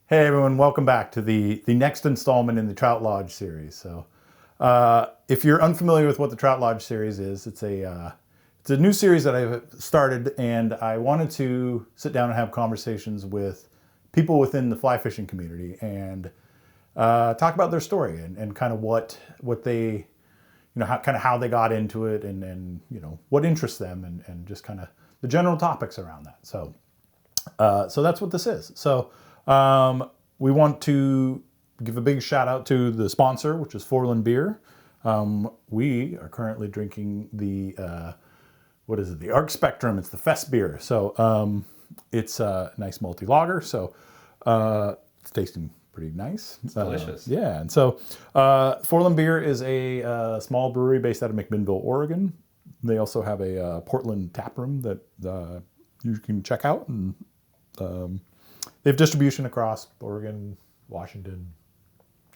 Hey everyone, welcome back to the next installment in the Trout Lodge series. So if you're unfamiliar with what the Trout Lodge series is, it's a new series that I've started, and I wanted to sit down and have conversations with people within the fly fishing community and talk about their story and kind of what they, how they got into it and what interests them and just kind of the general topics around that. So that's what this is. So we want to give a big shout out to the sponsor, which is ForeLand Beer. We are currently drinking the, the Arc Spectrum. It's the Fest beer. So it's a nice multi-lager. So it's tasting pretty nice. It's delicious. Yeah. And so ForeLand Beer is a small brewery based out of McMinnville, Oregon. They also have a Portland tap room that you can check out. And they have distribution across Oregon, Washington,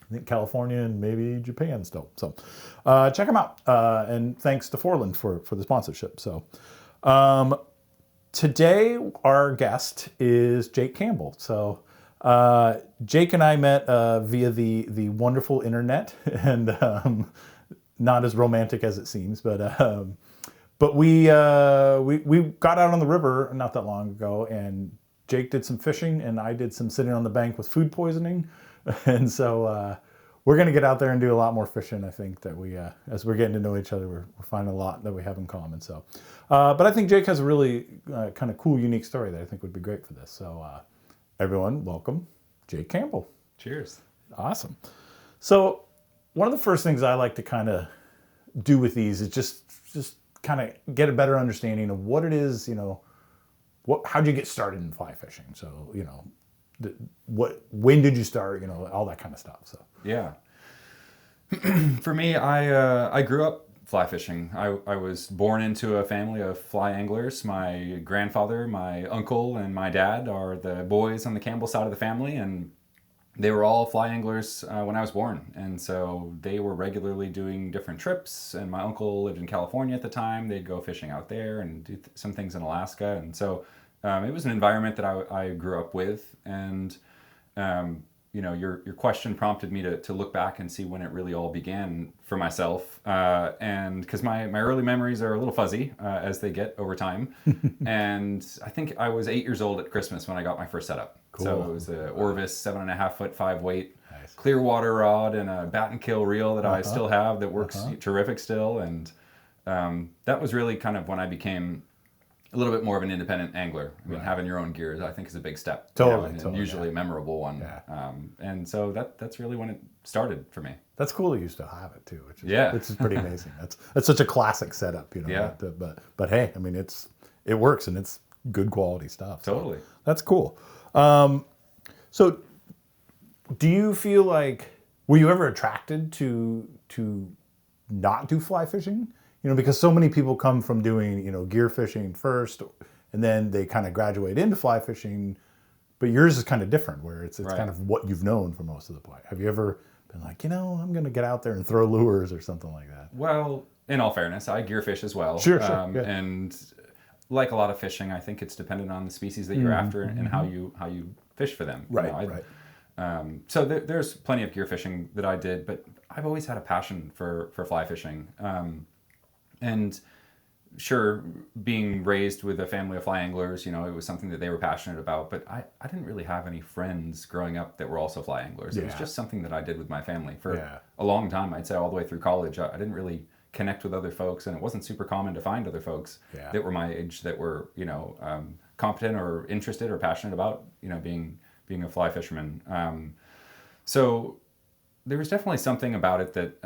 I think California, and maybe Japan still. So check them out. And thanks to ForeLand for the sponsorship. So today our guest is Jake Campbell. So Jake and I met via the wonderful internet, and not as romantic as it seems, but we got out on the river not that long ago, and Jake did some fishing and I did some sitting on the bank with food poisoning. And so we're going to get out there and do a lot more fishing. I think that we, as we're getting to know each other, we're finding a lot that we have in common. So, but I think Jake has a really kind of cool, unique story that I think would be great for this. So everyone, welcome Jake Campbell. Cheers. Awesome. So one of the first things I like to kind of do with these is just kind of get a better understanding of what it is, how'd you get started in fly fishing? So, when did you start? All that kind of stuff. So yeah, for me, I grew up fly fishing. I was born into a family of fly anglers. My grandfather, my uncle, and my dad are the boys on the Campbell side of the family, and they were all fly anglers when I was born. And so they were regularly doing different trips. And my uncle lived in California at the time. They'd go fishing out there and do some things in Alaska. And so it was an environment that I grew up with. And, your question prompted me to look back and see when it really all began for myself. And because my early memories are a little fuzzy as they get over time. And I think I was 8 years old at Christmas when I got my first setup. Cool. So it was a Orvis 7.5 foot 5 weight, nice, clear water rod and a bat and kill reel that I still have that works terrific still. And that was really kind of when I became a little bit more of an independent angler. I mean, having your own gear, I think, is a big step. Totally. And usually a memorable one. Yeah. And so that's really when it started for me. That's cool that you still have it too, which is pretty amazing. That's such a classic setup, Yeah. But hey, I mean, it works and it's good quality stuff. So Totally. that's cool. So do you feel like, were you ever attracted to not do fly fishing? Because so many people come from doing, gear fishing first, and then they kind of graduate into fly fishing, but yours is kind of different, where it's Right. kind of what you've known for most of the point. Have you ever been like, I'm going to get out there and throw lures or something like that? Well, in all fairness, I gear fish as well. Sure. And like a lot of fishing, I think it's dependent on the species that you're after and how you fish for them. Right. So there's plenty of gear fishing that I did, but I've always had a passion for fly fishing. And sure, being raised with a family of fly anglers, it was something that they were passionate about, but I didn't really have any friends growing up that were also fly anglers. It was just something that I did with my family for a long time. I'd say all the way through college. I didn't really connect with other folks, and it wasn't super common to find other folks that were my age that were, competent or interested or passionate about, being a fly fisherman. So there was definitely something about it that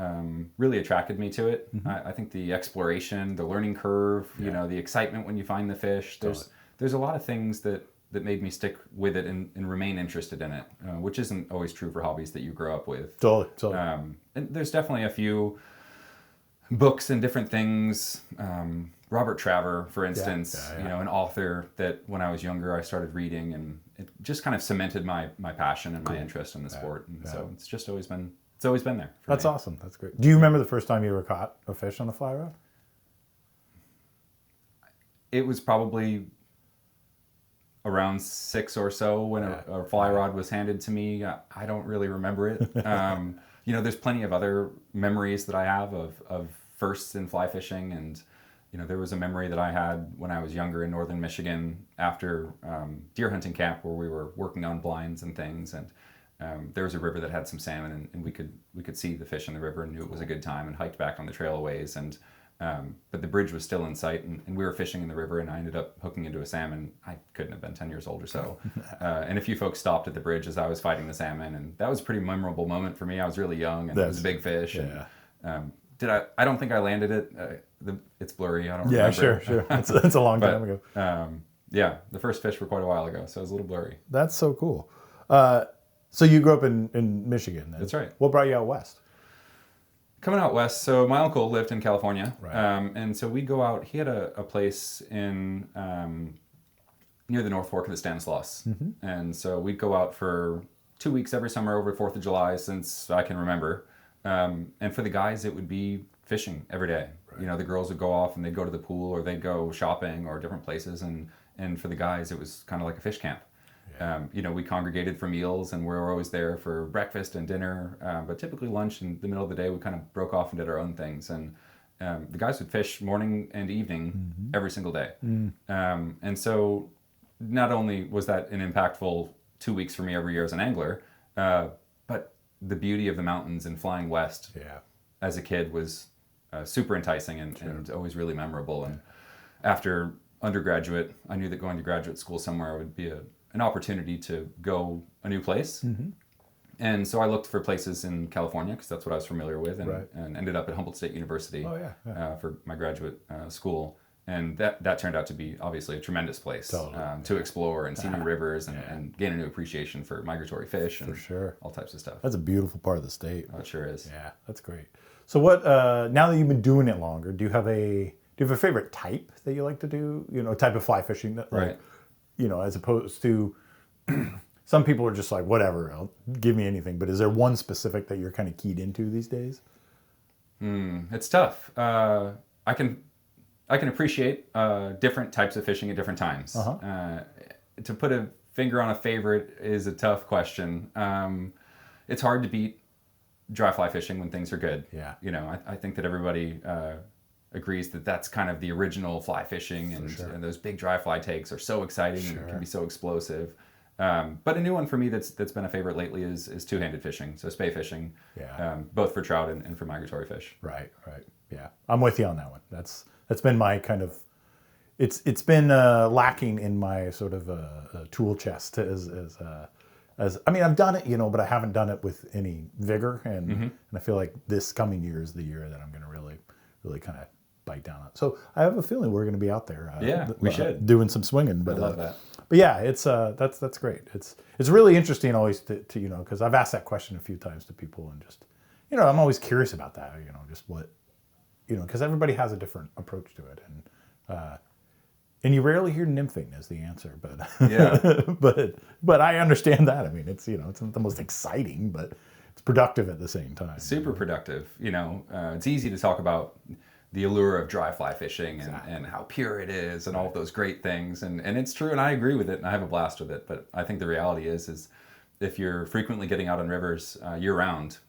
really attracted me to it. I think the exploration, the learning curve, you know, the excitement when you find the fish. There's a lot of things that made me stick with it and remain interested in it, which isn't always true for hobbies that you grow up with. Totally. And there's definitely a few books and different things. Robert Traver, for instance, you know, an author that when I was younger I started reading, and it just kind of cemented my passion and my interest in the sport. And so it's just always been there. That's awesome. That's great. Do you remember the first time you ever caught a fish on a fly rod? It was probably around 6 or so when a fly rod was handed to me. I don't really remember it. You know, there's plenty of other memories that I have of firsts in fly fishing. And, you know, there was a memory that I had when I was younger in northern Michigan after deer hunting camp where we were working on blinds and things. And there was a river that had some salmon, and we could see the fish in the river and knew it was a good time, and hiked back on the trail a ways. And but the bridge was still in sight, and we were fishing in the river, and I ended up hooking into a salmon. I couldn't have been 10 years old or so. And a few folks stopped at the bridge as I was fighting the salmon, and that was a pretty memorable moment for me. I was really young, and it was a big fish. Yeah. And, I don't think I landed it. It's blurry. I don't remember. Yeah, sure. It's a long time ago. Yeah, the first fish were quite a while ago, so it was a little blurry. That's so cool. So you grew up in Michigan then? That's right. What brought you out west? Coming out west, so my uncle lived in California, Right. and so we'd go out. He had a place in near the North Fork of the Stanislaus, and so we'd go out for 2 weeks every summer over 4th of July since I can remember. And for the guys, it would be fishing every day. Right. You know, the girls would go off and they'd go to the pool, or they'd go shopping or different places, and for the guys, it was kind of like a fish camp. You know, we congregated for meals, and we were always there for breakfast and dinner, but typically lunch in the middle of the day, we kind of broke off and did our own things. And the guys would fish morning and evening every single day. And so not only was that an impactful 2 weeks for me every year as an angler, but the beauty of the mountains and flying west as a kid was super enticing and always really memorable. And after undergraduate, I knew that going to graduate school somewhere would be an opportunity to go a new place. And so I looked for places in California because that's what I was familiar with, and ended up at Humboldt State University for my graduate school. And that turned out to be obviously a tremendous place to explore and see new rivers and gain a new appreciation for migratory fish and all types of stuff. That's a beautiful part of the state. Oh, it sure is. Yeah, that's great. So what, now that you've been doing it longer, do you have a favorite type that you like to do? You know, a type of fly fishing that, like, you know, as opposed to some people are just like, whatever, give me anything. But is there one specific that you're kind of keyed into these days? It's tough. I can appreciate different types of fishing at different times. To put a finger on a favorite is a tough question. It's hard to beat dry fly fishing when things are good. Yeah. You know, I think that everybody agrees that that's kind of the original fly fishing, and those big dry fly takes are so exciting and can be so explosive. But a new one for me that's been a favorite lately is two-handed fishing, so spay fishing, both for trout and for migratory fish. Right. Yeah, I'm with you on that one. That's been my kind of, it's been lacking in my sort of tool chest as I mean, I've done it, you know, but I haven't done it with any vigor, and I feel like this coming year is the year that I'm going to really kind of bite down on it. So I have a feeling we're going to be out there. We should doing some swinging. But I love that. But yeah, it's that's great. It's really interesting always to you know, because I've asked that question a few times to people, and just, you know, I'm always curious about that. You know, just what, you know, because everybody has a different approach to it, and you rarely hear nymphing as the answer, but but I understand that. I mean, it's, you know, it's not the most exciting, but it's productive at the same time. Super productive. You know, it's easy to talk about the allure of dry fly fishing and how pure it is and all of those great things, and it's true, and I agree with it, and I have a blast with it. But I think the reality is if you're frequently getting out on rivers year round,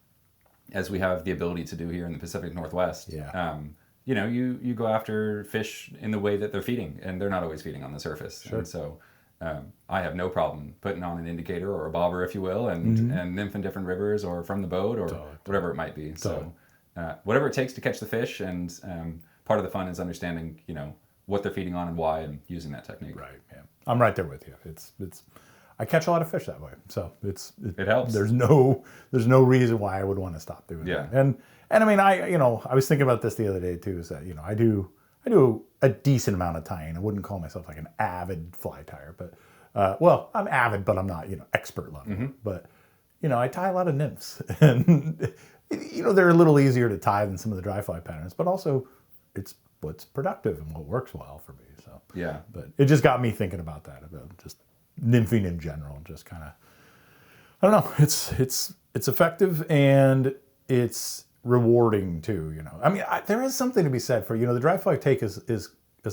as we have the ability to do here in the Pacific Northwest, you know, you go after fish in the way that they're feeding, and they're not always feeding on the surface. And so I have no problem putting on an indicator or a bobber, if you will, and nymph in different rivers or from the boat or whatever it might be. So whatever it takes to catch the fish, and part of the fun is understanding, you know, what they're feeding on and why, and using that technique. Right. Yeah. I'm right there with you. It's I catch a lot of fish that way. So It helps. There's no reason why I would want to stop doing Yeah. that. And I mean, I was thinking about this the other day too, is that, I do a decent amount of tying. I wouldn't call myself like an avid fly tyer, but well, I'm avid, but I'm not, expert level. But, I tie a lot of nymphs, and, they're a little easier to tie than some of the dry fly patterns, but also it's what's productive and what works well for me. So, Yeah. but it just got me thinking about that, about just nymphing in general, just kind of, I don't know, it's effective and it's rewarding too, I mean, there is something to be said for, the dry fly take is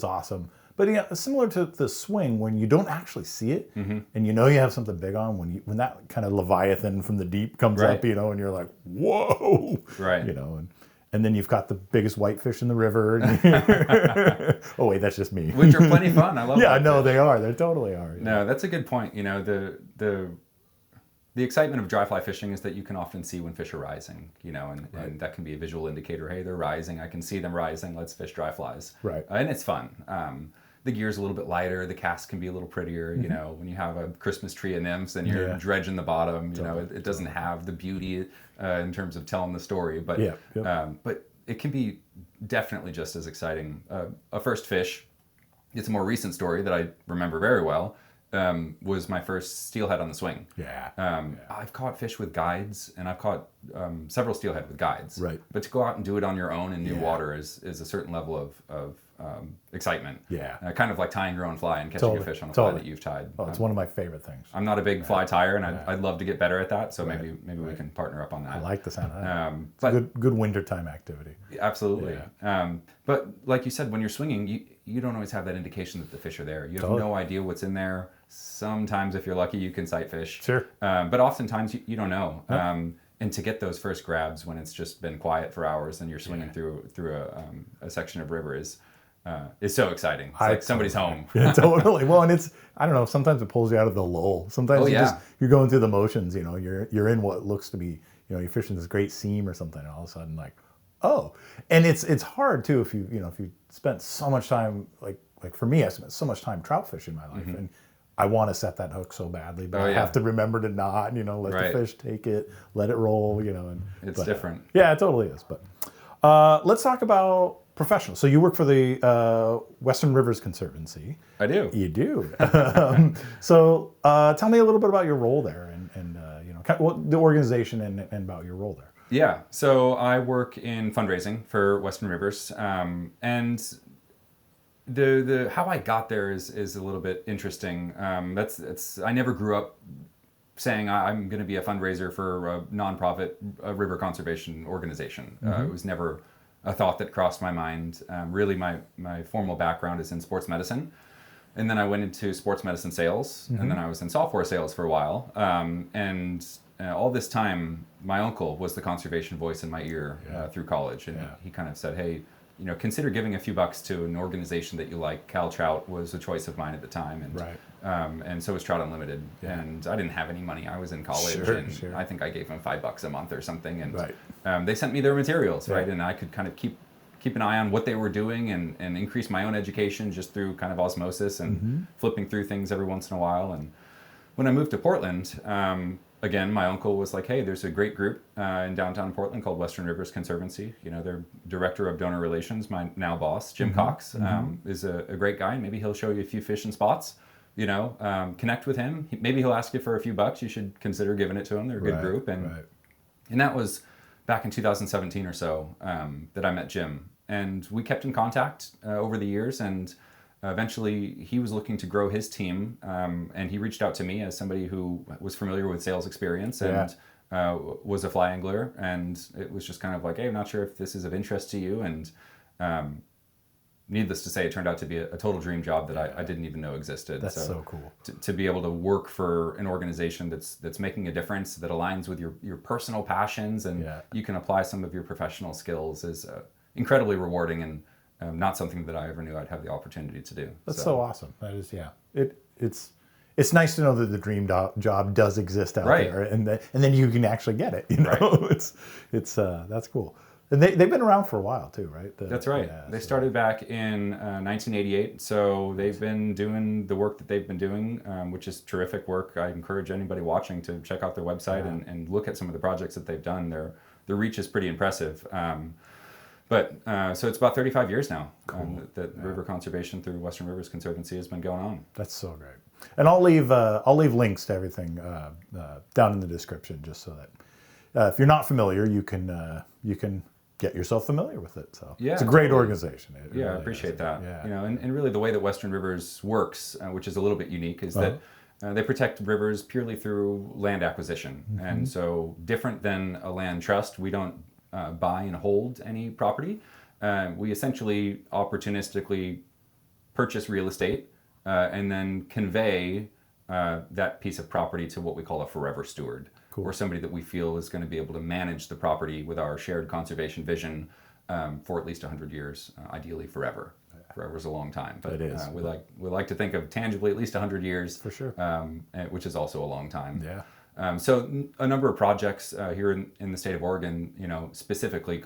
awesome, but similar to the swing, when you don't actually see it, and you have something big on, when that kind of leviathan from the deep comes up, and you're like, whoa, Right, and then you've got the biggest whitefish in the river. And oh wait, that's just me. which are plenty fun. I love. Yeah, no, whitefish. they are. They totally are. No, that's a good point. The excitement of dry fly fishing is that you can often see when fish are rising, and that can be a visual indicator. Hey, they're rising. I can see them rising. Let's fish dry flies. Right. And it's fun. The gear's a little bit lighter. The cast can be a little prettier. When you have a Christmas tree of nymphs and you're dredging the bottom, it doesn't have the beauty in terms of telling the story. But but it can be definitely just as exciting. A first fish, it's a more recent story that I remember very well. Was my first steelhead on the swing. I've caught fish with guides, and I've caught several steelhead with guides. Right. But to go out and do it on your own in new water is a certain level of excitement. Kind of like tying your own fly and catching a fish on a fly that you've tied. Oh, it's one of my favorite things. I'm not a big fly tyer, and I'd love to get better at that. So maybe we can partner up on that. I like the sound of that. But It's a good wintertime activity. absolutely. But like you said, when you're swinging, you don't always have that indication that the fish are there. You have no idea what's in there. Sometimes, if you're lucky, you can sight fish. Sure. But oftentimes, you don't know. And to get those first grabs when it's just been quiet for hours and you're swinging through a section of river is so exciting. It's like somebody's home. Yeah, totally. Well, and I don't know, sometimes it pulls you out of the lull. Sometimes you're going through the motions, you're in what looks to be, you're fishing this great seam or something, and all of a sudden like, oh. And it's hard too if you spent so much time, like for me, I spent so much time trout fishing in my life, and I want to set that hook so badly, but I have to remember to not, let the fish take it, let it roll, and it's different. Yeah, it totally is. But let's talk about professional. So you work for the Western Rivers Conservancy. I do. You do. So tell me a little bit about your role there, and the organization and about your role there. Yeah. So I work in fundraising for Western Rivers, and the how I got there is a little bit interesting. I never grew up saying I'm going to be a fundraiser for a nonprofit river conservation organization. It was never a thought that crossed my mind. Really, my formal background is in sports medicine, and then I went into sports medicine sales, and then I was in software sales for a while. And all this time, my uncle was the conservation voice in my ear through college, and he kind of said, "Hey, consider giving a few bucks to an organization that you like." Cal Trout was a choice of mine at the time, and so was Trout Unlimited. And I didn't have any money. I was in college, and I think I gave them $5 a month or something. And they sent me their materials, and I could kind of keep an eye on what they were doing and increase my own education just through kind of osmosis and flipping through things every once in a while. And when I moved to Portland, again, my uncle was like, "Hey, there's a great group in downtown Portland called Western Rivers Conservancy. Their director of donor relations, my now boss, Jim Cox, is a great guy. Maybe he'll show you a few fishing spots. Connect with him. Maybe he'll ask you for a few bucks. You should consider giving it to him. They're a good group." And that was back in 2017 or so that I met Jim. And we kept in contact over the years, and eventually he was looking to grow his team, and he reached out to me as somebody who was familiar with sales experience and was a fly angler, and it was just kind of like, "Hey, I'm not sure if this is of interest to you." And needless to say, it turned out to be a total dream job that I didn't even know existed. That's so cool. To be able to work for an organization that's making a difference, that aligns with your personal passions, and you can apply some of your professional skills is incredibly rewarding, and not something that I ever knew I'd have the opportunity to do. That's so awesome. That is, it's nice to know that the dream job does exist out there, and then you can actually get it. It's that's cool. And they've been around for a while too, right? That's right. Yeah, they started back in 1988, so they've been doing the work that they've been doing, which is terrific work. I encourage anybody watching to check out their website and look at some of the projects that they've done. Their reach is pretty impressive. So it's about 35 years now that river conservation through Western Rivers Conservancy has been going on. That's so great. And I'll leave links to everything down in the description, just so that if you're not familiar, you can get yourself familiar with it. So yeah, it's a great organization. It really I appreciate that. Yeah. And really the way that Western Rivers works, which is a buy unique, is that they protect rivers purely through land acquisition. And so different than a land trust, we don't buy and hold any property. We essentially opportunistically purchase real estate and then convey that piece of property to what we call a forever steward. Cool. Or somebody that we feel is going to be able to manage the property with our shared conservation vision for at least 100 years, ideally forever. Forever is a long time, but it is. We like to think of tangibly at least 100 years, for sure, which is also a long time. Yeah. So a number of projects here in the state of Oregon, specifically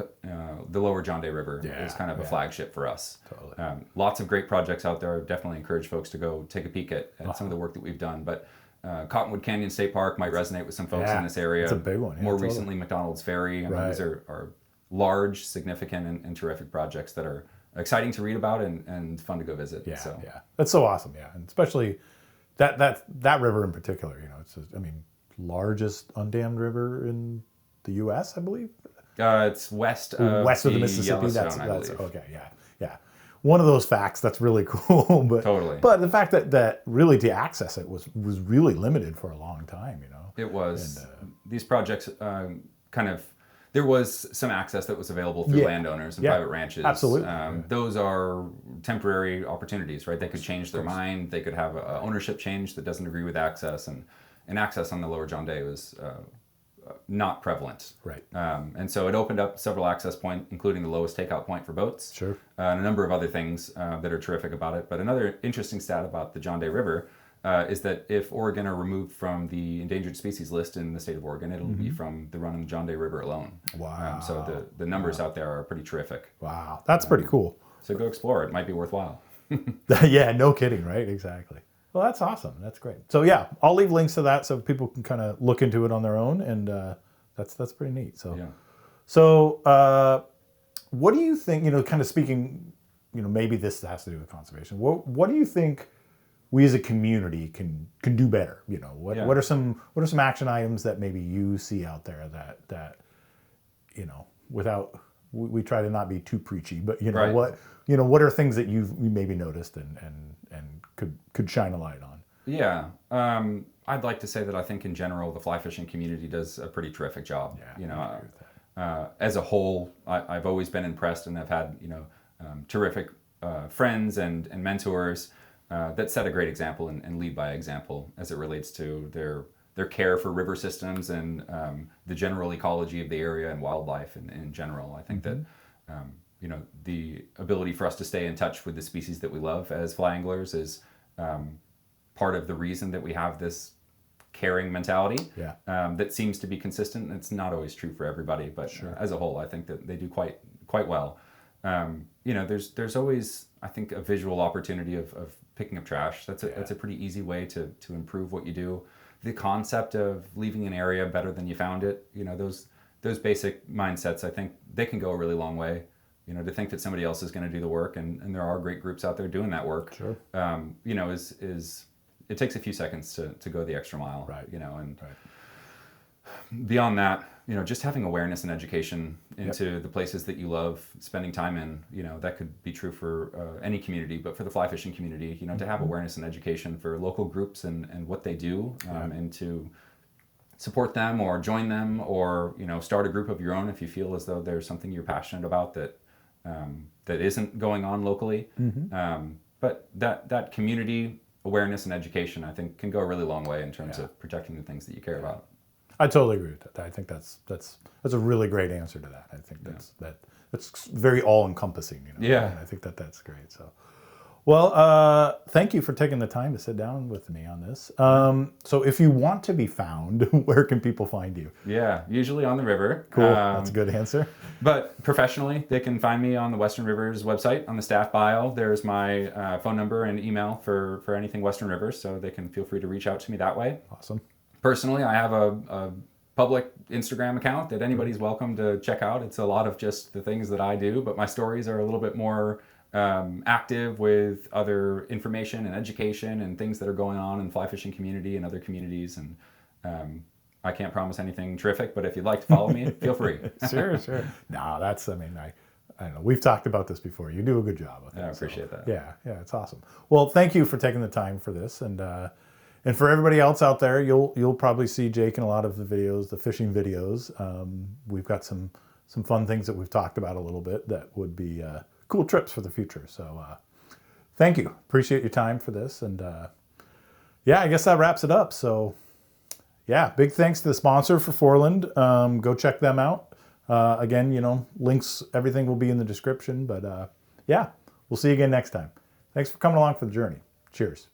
the Lower John Day River is kind of a flagship for us. Totally. Lots of great projects out there. I definitely encourage folks to go take a peek at some of the work that we've done, but. Cottonwood Canyon State Park might resonate with some folks in this area. It's a big one. Yeah, More recently, McDonald's Ferry. These are large, significant, and terrific projects that are exciting to read about and fun to go visit. Yeah, that's so awesome. Yeah, and especially that river in particular. It's largest undammed river in the U.S. I believe. It's west of the Mississippi. That's believe. Okay. Yeah. One of those facts that's really cool, but totally. But the fact that really to access it was really limited for a long time, It was. And, these projects there was some access that was available through landowners and private ranches. Absolutely. Those are temporary opportunities, right? They could change their mind. They could have an ownership change that doesn't agree with access, and access on the Lower John Day was not prevalent. Right. And so it opened up several access points, including the lowest takeout point for boats. Sure. And a number of other things that are terrific about it. But another interesting stat about the John Day River is that if Oregon are removed from the endangered species list in the state of Oregon, it'll be from the run of the John Day River alone. Wow. So the numbers out there are pretty terrific. Wow. That's pretty cool. So go explore it. It might be worthwhile. Yeah, no kidding, right? Exactly. Well, that's awesome. That's great. So yeah, I'll leave links to that so people can kind of look into it on their own, and that's pretty neat. So, what do you think? Kind of speaking, maybe this has to do with conservation. What do you think we as a community can do better? What are some action items that maybe you see out there that without we try to not be too preachy, but what are things that you maybe noticed and could shine a light on? Yeah. I'd like to say that I think in general the fly fishing community does a pretty terrific job. As a whole, I've always been impressed, and I've had terrific friends and mentors that set a great example and lead by example as it relates to their care for river systems and the general ecology of the area and wildlife in general. I think that the ability for us to stay in touch with the species that we love as fly anglers is part of the reason that we have this caring mentality that seems to be consistent. It's not always true for everybody, but as a whole, I think that they do quite well. There's always, I think, a visual opportunity of picking up trash. That's a pretty easy way to improve what you do. The concept of leaving an area better than you found it, those basic mindsets, I think they can go a really long way. To think that somebody else is going to do the work, and there are great groups out there doing that work. Sure. Is it takes a few seconds to go the extra mile. Right. And beyond that, just having awareness and education into the places that you love spending time in, that could be true for any community, but for the fly fishing community, to have awareness and education for local groups and what they do, and to support them or join them or, start a group of your own if you feel as though there's something you're passionate about that isn't going on locally. But that community awareness and education, I think, can go a really long way in terms of protecting the things that you care about. I totally agree with that. I think that's a really great answer to that. I think that's very all encompassing. And I think that's great. So, Well, thank you for taking the time to sit down with me on this. So if you want to be found, where can people find you? Yeah, usually on the river. Cool. That's a good answer. But professionally, they can find me on the Western Rivers website. On the staff bio, there's my phone number and email for anything Western Rivers, so they can feel free to reach out to me that way. Awesome. Personally, I have a public Instagram account that anybody's welcome to check out. It's a lot of just the things that I do, but my stories are a little bit more active with other information and education and things that are going on in the fly fishing community and other communities. And I can't promise anything terrific, but if you'd like to follow me, feel free. Sure. No, that's, I mean, I don't know. We've talked about this before. You do a good job. I appreciate that. Yeah, it's awesome. Well, thank you for taking the time for this. And for everybody else out there, you'll probably see Jake in a lot of the videos, the fishing videos. We've got some fun things that we've talked about a little bit that would be cool trips for the future. So thank you. Appreciate your time for this. And yeah, I guess that wraps it up. So yeah, big thanks to the sponsor for ForeLand. Go check them out. Again, links, everything will be in the description. But yeah, we'll see you again next time. Thanks for coming along for the journey. Cheers.